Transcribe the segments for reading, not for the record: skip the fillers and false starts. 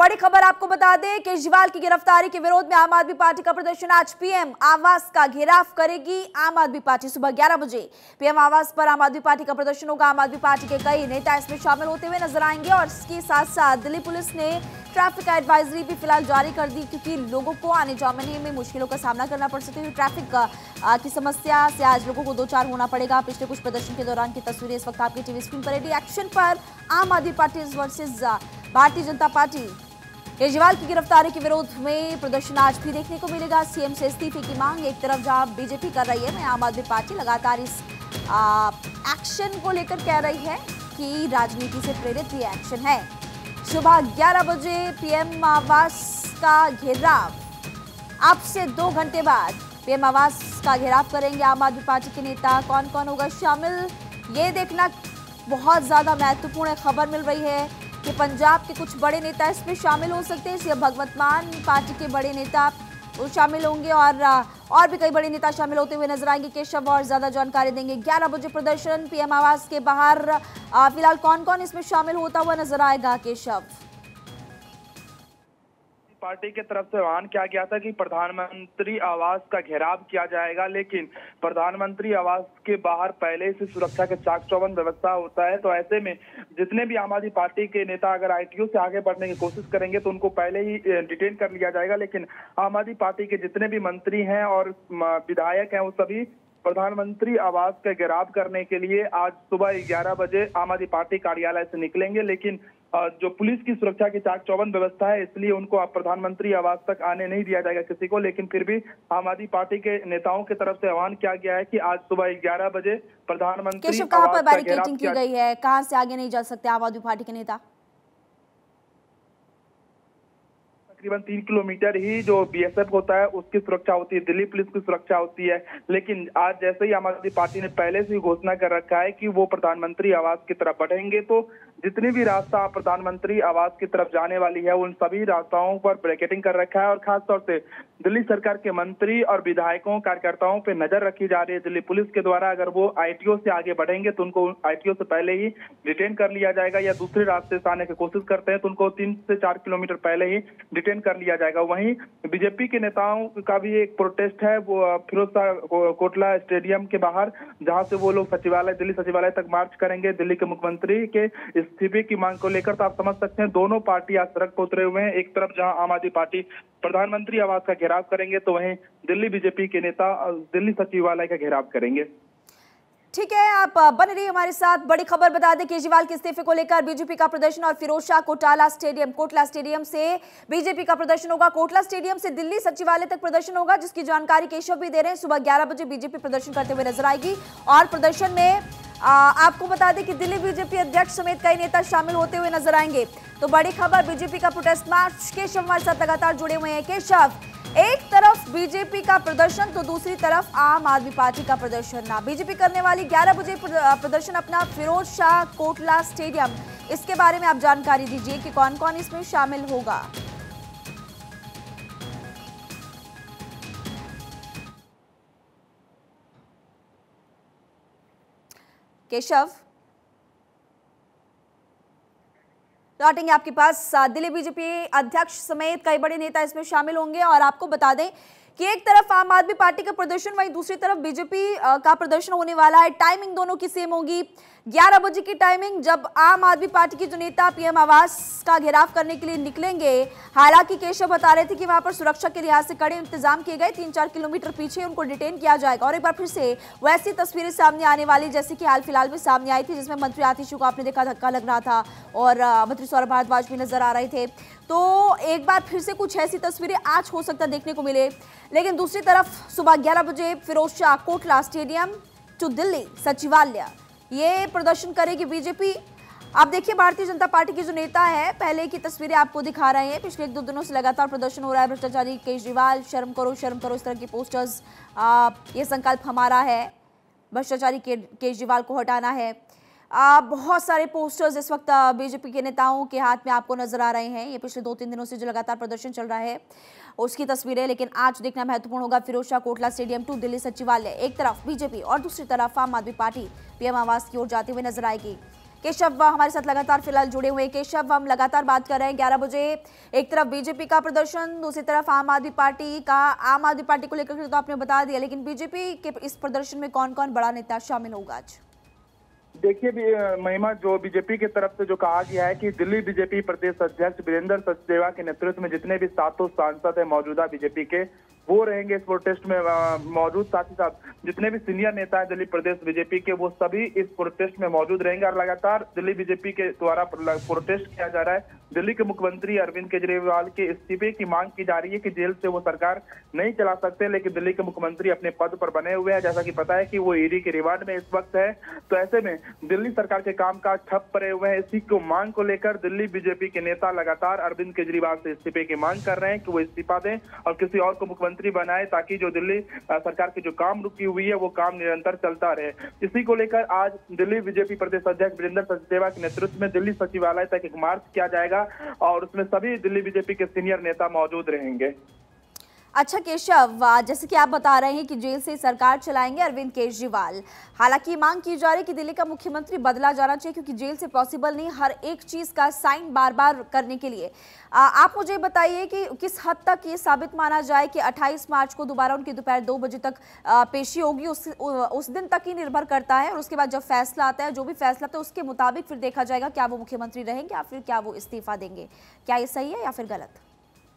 बड़ी खबर आपको बता दें, केजरीवाल की गिरफ्तारी के विरोध में आम आदमी पार्टी का प्रदर्शन। आज पीएम आवास का घेराव करेगी आम आदमी पार्टी। सुबह 11 बजे पीएम आवास पर आम आदमी पार्टी का प्रदर्शन होगा। आम आदमी पार्टी के कई नेता इसमें शामिल होते हुए नजर आएंगे और इसके साथ साथ दिल्ली पुलिस ने ट्रैफिक एडवाइजरी भी फिलहाल जारी कर दी, क्योंकि लोगों को आने जाने में मुश्किलों का सामना करना पड़ सकता है। ट्रैफिक की समस्या से आज लोगों को दो चार होना पड़ेगा। पिछले कुछ प्रदर्शन के दौरान की तस्वीरें इस वक्त आपकी टीवी स्क्रीन पर है। एक्शन पर आम आदमी party versus Bharatiya Janata party. Kejriwal की गिरफ्तारी के विरोध में प्रदर्शन आज भी देखने को मिलेगा। सीएम से इस्तीफे की मांग एक तरफ जहां बीजेपी कर रही है, वहीं आम आदमी पार्टी लगातार इस एक्शन को लेकर कह रही है कि राजनीति से प्रेरित ये एक्शन है। सुबह 11 बजे पीएम आवास का घेराव। अब से 2 घंटे बाद पीएम आवास का घेराव करेंगे आम आदमी पार्टी के नेता। कौन कौन होगा शामिल, ये देखना बहुत ज्यादा महत्वपूर्ण खबर मिल रही है कि पंजाब के कुछ बड़े नेता इसमें शामिल हो सकते हैं। सीएम भगवंत मान पार्टी के बड़े नेता वो शामिल होंगे और भी कई बड़े नेता शामिल होते हुए नजर आएंगे। केशव और ज्यादा जानकारी देंगे। 11 बजे प्रदर्शन पीएम आवास के बाहर। फिलहाल कौन कौन इसमें शामिल होता हुआ नजर आएगा, केशव? पार्टी की तरफ से ऐलान किया गया था कि प्रधानमंत्री आवास का घेराव किया जाएगा, लेकिन प्रधानमंत्री आवास के बाहर पहले से सुरक्षा के चाक चौबंद व्यवस्था होता है। तो ऐसे में जितने भी आम आदमी पार्टी के नेता अगर आईटीओ से आगे बढ़ने की कोशिश करेंगे तो उनको पहले ही डिटेन कर लिया जाएगा। लेकिन आम आदमी पार्टी के जितने भी मंत्री हैं और विधायक हैं वो सभी प्रधानमंत्री आवास का घेराव करने के लिए आज सुबह 11 बजे आम आदमी पार्टी कार्यालय से निकलेंगे। लेकिन जो पुलिस की सुरक्षा की चाक चौबंद व्यवस्था है, इसलिए उनको प्रधानमंत्री आवास तक आने नहीं दिया जाएगा किसी को। लेकिन फिर भी आम आदमी पार्टी के नेताओं की तरफ से आह्वान किया गया है कि आज सुबह 11 बजे प्रधानमंत्री केशव, कहां पर बैरिकेडिंग की गई है? कहां से आगे नहीं जा सकते आम आदमी पार्टी के नेता? तकरीबन 3 किलोमीटर ही जो बीएसएफ होता है उसकी सुरक्षा होती है, दिल्ली पुलिस की सुरक्षा होती है। लेकिन आज जैसे ही आम आदमी पार्टी ने पहले से ही घोषणा कर रखा है कि वो प्रधानमंत्री आवास की तरफ बढ़ेंगे, तो जितनी भी रास्ता प्रधानमंत्री आवास की तरफ जाने वाली है उन सभी रास्ताओं पर बैरिकेडिंग कर रखा है। और खासतौर से दिल्ली सरकार के मंत्री और विधायकों कार्यकर्ताओं पे नजर रखी जा रही है दिल्ली पुलिस के द्वारा। अगर वो आईटीओ से आगे बढ़ेंगे तो उनको आईटीओ से पहले ही डिटेन कर लिया जाएगा, या दूसरे रास्ते से आने की कोशिश करते हैं तो उनको 3 से 4 किलोमीटर पहले ही डिटेन कर लिया जाएगा। वहीं बीजेपी के नेताओं का भी एक प्रोटेस्ट है, वो फिरोज शाह कोटला स्टेडियम के बाहर, जहां से वो लोग दिल्ली सचिवालय तक मार्च करेंगे दिल्ली के मुख्यमंत्री के इस्तीफे की मांग को लेकर। तो आप समझ सकते हैं दोनों पार्टी आज सड़क पर उतरे हुए हैं। एक तरफ जहां आम आदमी पार्टी प्रधानमंत्री आवास का घेराव करेंगे तो वहीं दिल्ली बीजेपी के नेता दिल्ली सचिवालय का घेराव करेंगे। ठीक है, आप बने रहिए हमारे साथ। बड़ी खबर बता दें, केजरीवाल के इस्तीफे को लेकर बीजेपी का प्रदर्शन और फिरोज शाह कोटला स्टेडियम से बीजेपी का प्रदर्शन होगा। कोटला स्टेडियम से दिल्ली सचिवालय तक प्रदर्शन होगा, जिसकी जानकारी केशव भी दे रहे हैं। सुबह 11 बजे बीजेपी प्रदर्शन करते हुए नजर आएगी और प्रदर्शन में आपको बता दें कि दिल्ली बीजेपी अध्यक्ष समेत कई नेता शामिल होते हुए नजर आएंगे। तो बड़ी खबर, बीजेपी का प्रोटेस्ट मार्च। केशव हमारे साथ लगातार जुड़े हुए हैं। केशव, एक तरफ बीजेपी का प्रदर्शन तो दूसरी तरफ आम आदमी पार्टी का प्रदर्शन। ना बीजेपी करने वाली 11 बजे प्रदर्शन अपना फिरोज शाह कोटला स्टेडियम, इसके बारे में आप जानकारी दीजिए कि कौन कौन इसमें शामिल होगा। केशव, लौटेंगे आपके पास। दिल्ली बीजेपी अध्यक्ष समेत कई बड़े नेता इसमें शामिल होंगे और आपको बता दें कि एक तरफ आम आदमी पार्टी का प्रदर्शन, वहीं दूसरी तरफ बीजेपी का प्रदर्शन होने वाला है। टाइमिंग दोनों की सेम होगी, 11 बजे की टाइमिंग, जब आम आदमी पार्टी के जो नेता पीएम आवास का घेराव करने के लिए निकलेंगे। हालांकि केशव बता रहे थे कि वहां पर सुरक्षा के लिहाज से कड़े इंतजाम किए गए, 3-4 किलोमीटर पीछे उनको डिटेन किया जाएगा। और एक बार फिर से वैसी तस्वीरें सामने आने वाली जैसे कि हाल फिलहाल में सामने आई थी, जिसमें मंत्री आतिशी को आपने देखा धक्का लग रहा था और मंत्री सौरभ भारद्वाज भी नजर आ रहे थे। तो एक बार फिर से कुछ ऐसी तस्वीरें आज हो सकता देखने को मिले। लेकिन दूसरी तरफ सुबह 11 बजे फिरोज शाह कोटला स्टेडियम टू दिल्ली सचिवालय, ये प्रदर्शन करेगी बीजेपी। आप देखिए, भारतीय जनता पार्टी के जो नेता है, पहले की तस्वीरें आपको दिखा रहे हैं। पिछले 1-2 दिनों से लगातार प्रदर्शन हो रहा है। भ्रष्टाचारी केजरीवाल, शर्म करो, इस तरह के पोस्टर्स। ये संकल्प हमारा है, भ्रष्टाचारी केजरीवाल को हटाना है। बहुत सारे पोस्टर्स इस वक्त बीजेपी के नेताओं के हाथ में आपको नजर आ रहे हैं। ये पिछले 2-3 दिनों से जो लगातार प्रदर्शन चल रहा है उसकी तस्वीरें। लेकिन आज देखना महत्वपूर्ण होगा फिरोज शाह कोटला स्टेडियम टू दिल्ली सचिवालय। एक तरफ बीजेपी और दूसरी तरफ आम आदमी पार्टी पीएम आवास की ओर जाते हुए नजर आएगी। केशव हमारे साथ लगातार फिलहाल जुड़े हुए हैं। केशव, हम लगातार बात कर रहे हैं 11 बजे एक तरफ बीजेपी का प्रदर्शन, दूसरी तरफ आम आदमी पार्टी का। आम आदमी पार्टी को लेकर तो आपने बता दिया, लेकिन बीजेपी के इस प्रदर्शन में कौन कौन बड़ा नेता शामिल होगा आज? देखिए महिमा, जो बीजेपी की तरफ से जो कहा गया है कि दिल्ली बीजेपी प्रदेश अध्यक्ष वीरेंद्र सचदेवा के नेतृत्व में जितने भी 7 सांसद है मौजूदा बीजेपी के, वो रहेंगे इस प्रोटेस्ट में मौजूद। साथ ही साथ जितने भी सीनियर नेता है दिल्ली प्रदेश बीजेपी के, वो सभी इस प्रोटेस्ट में मौजूद रहेंगे। और लगातार दिल्ली बीजेपी के द्वारा प्रोटेस्ट किया जा रहा है। दिल्ली के मुख्यमंत्री अरविंद केजरीवाल के इस्तीफे की मांग की जा रही है कि जेल से वो सरकार नहीं चला सकते, लेकिन दिल्ली के मुख्यमंत्री अपने पद पर बने हुए हैं। जैसा कि पता है कि वो ईडी के रिमांड में इस वक्त है, तो ऐसे में दिल्ली सरकार के कामकाज ठप पड़े हुए हैं। इसी को मांग को लेकर दिल्ली बीजेपी के नेता लगातार अरविंद केजरीवाल से इस्तीफे की मांग कर रहे हैं कि वो इस्तीफा दें और किसी और को मुख्यमंत्री बनाए, ताकि जो दिल्ली सरकार की जो काम रुकी हुई है वो काम निरंतर चलता रहे। इसी को लेकर आज दिल्ली बीजेपी प्रदेश अध्यक्ष वीरेंद्र सचदेवा के नेतृत्व में दिल्ली सचिवालय तक एक मार्च किया जाएगा और उसमें सभी दिल्ली बीजेपी के सीनियर नेता मौजूद रहेंगे। अच्छा केशव, जैसे कि आप बता रहे हैं कि जेल से सरकार चलाएंगे अरविंद केजरीवाल, हालांकि मांग की जा रही है कि दिल्ली का मुख्यमंत्री बदला जाना चाहिए, क्योंकि जेल से पॉसिबल नहीं हर एक चीज का साइन बार बार करने के लिए। आप मुझे बताइए कि किस हद तक ये साबित माना जाए कि 28 मार्च को दोबारा उनकी दोपहर 2 बजे तक पेशी होगी, उस दिन तक ही निर्भर करता है, और उसके बाद जब फैसला आता है, जो भी फैसला आता है उसके मुताबिक फिर देखा जाएगा क्या वो मुख्यमंत्री रहेंगे या फिर क्या वो इस्तीफा देंगे। क्या ये सही है या फिर गलत?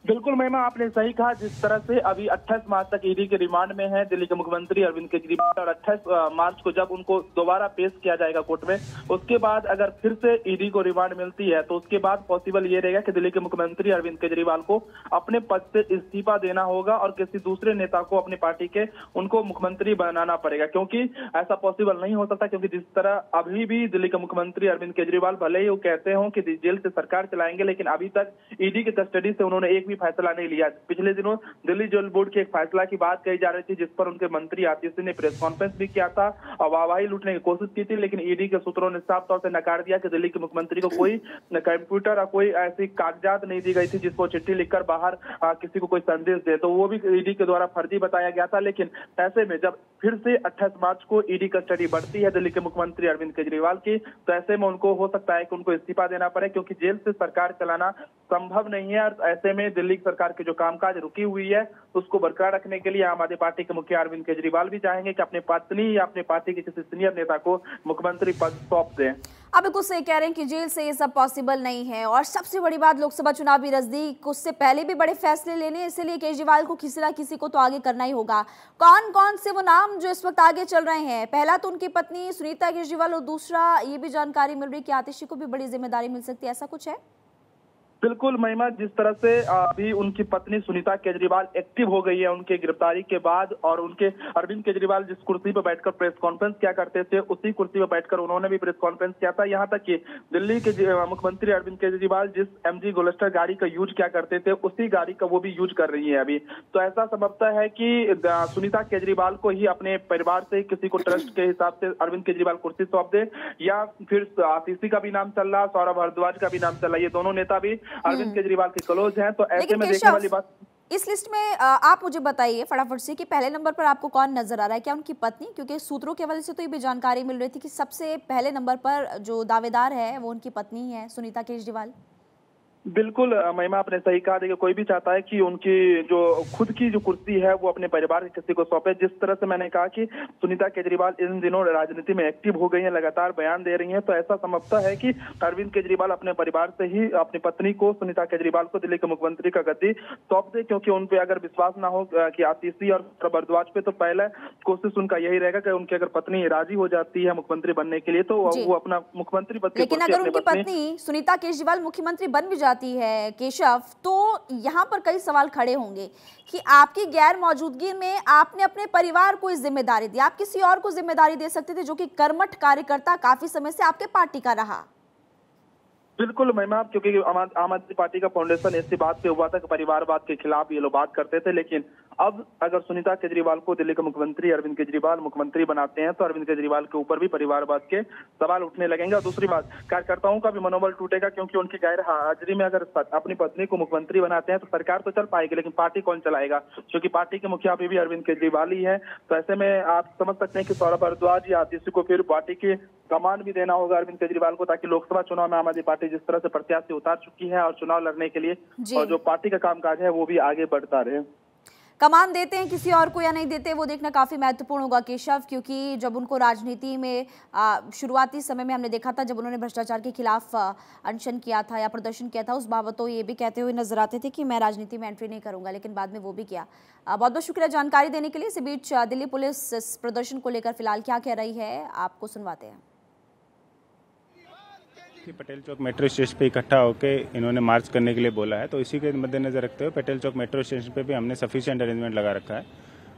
बिल्कुल महिमा, आपने सही कहा। जिस तरह से अभी 28 मार्च तक ईडी के रिमांड में है दिल्ली के मुख्यमंत्री अरविंद केजरीवाल, और 28 मार्च को जब उनको दोबारा पेश किया जाएगा कोर्ट में, उसके बाद अगर फिर से ईडी को रिमांड मिलती है तो उसके बाद पॉसिबल ये रहेगा कि दिल्ली के मुख्यमंत्री अरविंद केजरीवाल को अपने पद से इस्तीफा देना होगा और किसी दूसरे नेता को अपनी पार्टी के उनको मुख्यमंत्री बनाना पड़ेगा, क्योंकि ऐसा पॉसिबल नहीं हो सकता। क्योंकि जिस तरह अभी भी दिल्ली के मुख्यमंत्री अरविंद केजरीवाल भले ही वो कहते हो कि जेल से सरकार चलाएंगे, लेकिन अभी तक ईडी की कस्टडी से उन्होंने एक भी फैसला नहीं लिया। पिछले दिनों दिल्ली जेल बोर्ड के एक फैसला की बात कही जा रही थी, जिस पर उनके मंत्री आतिशी ने प्रेस कॉन्फ्रेंस भी किया था और वाहवाही लूटने की कोशिश की थी, लेकिन ईडी के सूत्रों ने साफ तौर से नकार दिया कि दिल्ली के मुख्यमंत्री को कोई कंप्यूटर और कोई ऐसी कागजात नहीं दी गई थी जिसको चिट्ठी लिखकर बाहर किसी को कोई संदेश दे, तो वो भी ईडी के द्वारा फर्जी बताया गया था। लेकिन ऐसे में जब फिर से 28 मार्च को ईडी कस्टडी बढ़ती है दिल्ली के मुख्यमंत्री अरविंद केजरीवाल की, तो ऐसे में उनको हो सकता है कि उनको इस्तीफा देना पड़े, क्योंकि जेल से सरकार चलाना संभव नहीं है। और ऐसे में दिल्ली सरकार की जो कामकाज रुकी हुई है उसको बरकरार रखने के लिए आम आदमी पार्टी के मुखिया अरविंद केजरीवाल भी चाहेंगे कि अपनी पत्नी या अपनी पार्टी के किसी सीनियर नेता को मुख्यमंत्री पद सौंप दें। आप बिल्कुल सही कह रहे हैं कि जेल से ये सब पॉसिबल नहीं है, और सबसे बड़ी बात लोकसभा चुनाव भी नजदीक, उससे पहले भी बड़े फैसले लेने, इसलिए केजरीवाल को किसी ना किसी को तो आगे करना ही होगा। कौन कौन से वो नाम जो इस वक्त आगे चल रहे हैं? पहला तो उनकी पत्नी सुनीता केजरीवाल, और दूसरा ये भी जानकारी मिल रही है कि आतिशी को भी बड़ी जिम्मेदारी मिल सकती है, ऐसा कुछ है? बिल्कुल महिमा, जिस तरह से अभी उनकी पत्नी सुनीता केजरीवाल एक्टिव हो गई है उनके गिरफ्तारी के बाद, और उनके अरविंद केजरीवाल जिस कुर्सी पर बैठकर प्रेस कॉन्फ्रेंस किया करते थे उसी कुर्सी पर बैठकर उन्होंने भी प्रेस कॉन्फ्रेंस किया था। यहाँ तक कि दिल्ली के मुख्यमंत्री अरविंद केजरीवाल जिस MG गोल्स्टर गाड़ी का यूज किया करते थे उसी गाड़ी का वो भी यूज कर रही है अभी। तो ऐसा संभवतः है कि सुनीता केजरीवाल को ही अपने परिवार से किसी को ट्रस्ट के हिसाब से अरविंद केजरीवाल कुर्सी सौंप दे, या फिर आतिशी का भी नाम चल रहा, सौरभ भारद्वाज का भी नाम चल रहा, ये दोनों नेता भी अरविंद केजरीवाल के क्लोज हैं। तो ऐसे में देखने वाली बात इस लिस्ट में आप मुझे बताइए फटाफट से कि पहले नंबर पर आपको कौन नजर आ रहा है? क्या उनकी पत्नी? क्योंकि सूत्रों के हवाले से तो ये भी जानकारी मिल रही थी कि सबसे पहले नंबर पर जो दावेदार है वो उनकी पत्नी है, सुनीता केजरीवाल। बिल्कुल महिमा, आपने सही कहा। देखिए, कोई भी चाहता है कि उनकी जो खुद की जो कुर्सी है वो अपने परिवार के किसी को सौंपे। जिस तरह से मैंने कहा कि सुनीता केजरीवाल इन दिनों राजनीति में एक्टिव हो गई हैं, लगातार बयान दे रही हैं, तो ऐसा समझता है कि अरविंद केजरीवाल अपने परिवार से ही अपनी पत्नी को, सुनीता केजरीवाल को, दिल्ली के मुख्यमंत्री का गद्दी सौंप दे, क्योंकि उन पे अगर विश्वास ना हो कि आतिशी और भारद्वाज पे, तो पहला कोशिश उनका यही रहेगा कि उनकी अगर पत्नी राजी हो जाती है मुख्यमंत्री बनने के लिए तो वो अपना मुख्यमंत्री पद। लेकिन अगर उनकी पत्नी सुनीता केजरीवाल मुख्यमंत्री बन भी है केशव, तो यहाँ पर कई सवाल खड़े होंगे कि आपकी गैर मौजूदगी में आपने अपने परिवार को इस जिम्मेदारी दी, आप किसी और को जिम्मेदारी दे सकते थे जो कि कर्मठ कार्यकर्ता काफी समय से आपके पार्टी का रहा। बिल्कुल महिमा, क्योंकि आम आदमी पार्टी का फाउंडेशन इसी बात पे हुआ था कि परिवारवाद के खिलाफ ये लोग बात करते थे, लेकिन अब अगर सुनीता केजरीवाल को दिल्ली के मुख्यमंत्री अरविंद केजरीवाल मुख्यमंत्री बनाते हैं तो अरविंद केजरीवाल के ऊपर भी परिवारवाद के सवाल उठने लगेंगे। और दूसरी बात, कार्यकर्ताओं का भी मनोबल टूटेगा, क्योंकि उनकी गैर हाजिरी में अगर अपनी पत्नी को मुख्यमंत्री बनाते हैं तो सरकार तो चल पाएगी, लेकिन पार्टी कौन चलाएगा, क्योंकि पार्टी के मुखिया अभी भी अरविंद केजरीवाल ही है। तो ऐसे में आप समझ सकते हैं कि सौरभ भारद्वाज या आतिशी को फिर पार्टी की कमान भी देना होगा अरविंद केजरीवाल को, ताकि लोकसभा चुनाव में आम आदमी पार्टी जिस तरह से प्रत्याशी उतार चुकी है और चुनाव लड़ने के लिए और जो पार्टी का कामकाज है वो भी आगे बढ़ता रहे। कमान देते हैं किसी और को या नहीं देते, वो देखना काफी महत्वपूर्ण होगा केशव, क्योंकि जब उनको राजनीति में शुरुआती समय में हमने देखा था, जब उन्होंने भ्रष्टाचार के खिलाफ अनशन किया था या प्रदर्शन किया था, उस बाबत तो ये भी कहते हुए नजर आते थे कि मैं राजनीति में एंट्री नहीं करूंगा, लेकिन बाद में वो भी किया। बहुत बहुत शुक्रिया जानकारी देने के लिए। इसी बीच दिल्ली पुलिस इस प्रदर्शन को लेकर फिलहाल क्या कह रही है, आपको सुनवाते हैं। कि पटेल चौक मेट्रो स्टेशन पे इकट्ठा होकर इन्होंने मार्च करने के लिए बोला है, तो इसी के मद्देनजर रखते हुए पटेल चौक मेट्रो स्टेशन पे भी हमने सफिशिएंट अरेंजमेंट लगा रखा है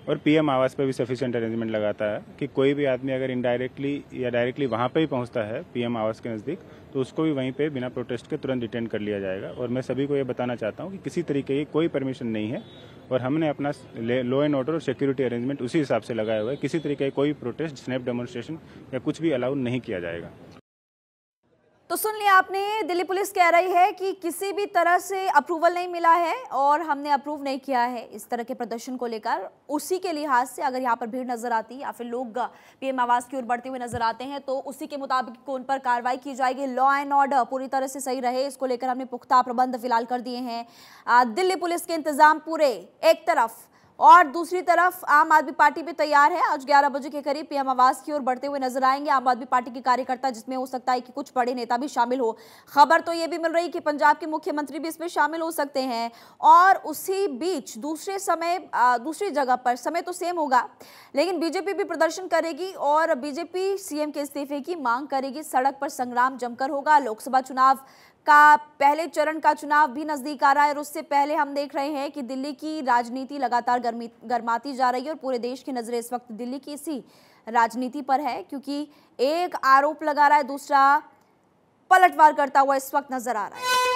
और पीएम आवास पे भी सफिशिएंट अरेंजमेंट लगाता है कि कोई भी आदमी अगर इनडायरेक्टली या डायरेक्टली वहाँ पे ही पहुँचता है पीएम आवास के नज़दीक, तो उसको भी वहीं पे बिना प्रोटेस्ट के तुरंत डिटेन कर लिया जाएगा। और मैं सभी को ये बताना चाहता हूँ कि किसी तरीके की कोई परमिशन नहीं है और हमने अपना लॉ एंड ऑर्डर और सिक्योरिटी अरेंजमेंट उसी हिसाब से लगाया हुआ है। किसी तरीके की कोई प्रोटेस्ट, स्नैप डेमोन्स्ट्रेशन या कुछ भी अलाउ नहीं किया जाएगा। तो सुन लिया आपने, दिल्ली पुलिस कह रही है कि किसी भी तरह से अप्रूवल नहीं मिला है और हमने अप्रूव नहीं किया है इस तरह के प्रदर्शन को लेकर। उसी के लिहाज से अगर यहाँ पर भीड़ नजर आती या फिर लोग पीएम आवास की ओर बढ़ते हुए नजर आते हैं तो उसी के मुताबिक उन पर कार्रवाई की जाएगी। लॉ एंड ऑर्डर पूरी तरह से सही रहे, इसको लेकर हमने पुख्ता प्रबंध फिलहाल कर दिए हैं। दिल्ली पुलिस के इंतजाम पूरे एक तरफ और दूसरी तरफ आम आदमी पार्टी भी तैयार है। आज 11 बजे के करीब पीएम आवास की ओर बढ़ते हुए नजर आएंगे आम आदमी पार्टी के कार्यकर्ता, जिसमें हो सकता है कि कुछ बड़े नेता भी शामिल हो। खबर तो ये भी मिल रही कि पंजाब के मुख्यमंत्री भी इसमें शामिल हो सकते हैं। और उसी बीच दूसरी जगह पर समय तो सेम होगा, लेकिन बीजेपी भी प्रदर्शन करेगी और बीजेपी सीएम के इस्तीफे की मांग करेगी। सड़क पर संग्राम जमकर होगा। लोकसभा चुनाव का पहले चरण का चुनाव भी नजदीक आ रहा है और उससे पहले हम देख रहे हैं कि दिल्ली की राजनीति लगातार गर्माती जा रही है और पूरे देश की नजरें इस वक्त दिल्ली की इसी राजनीति पर है, क्योंकि एक आरोप लगा रहा है, दूसरा पलटवार करता हुआ इस वक्त नजर आ रहा है।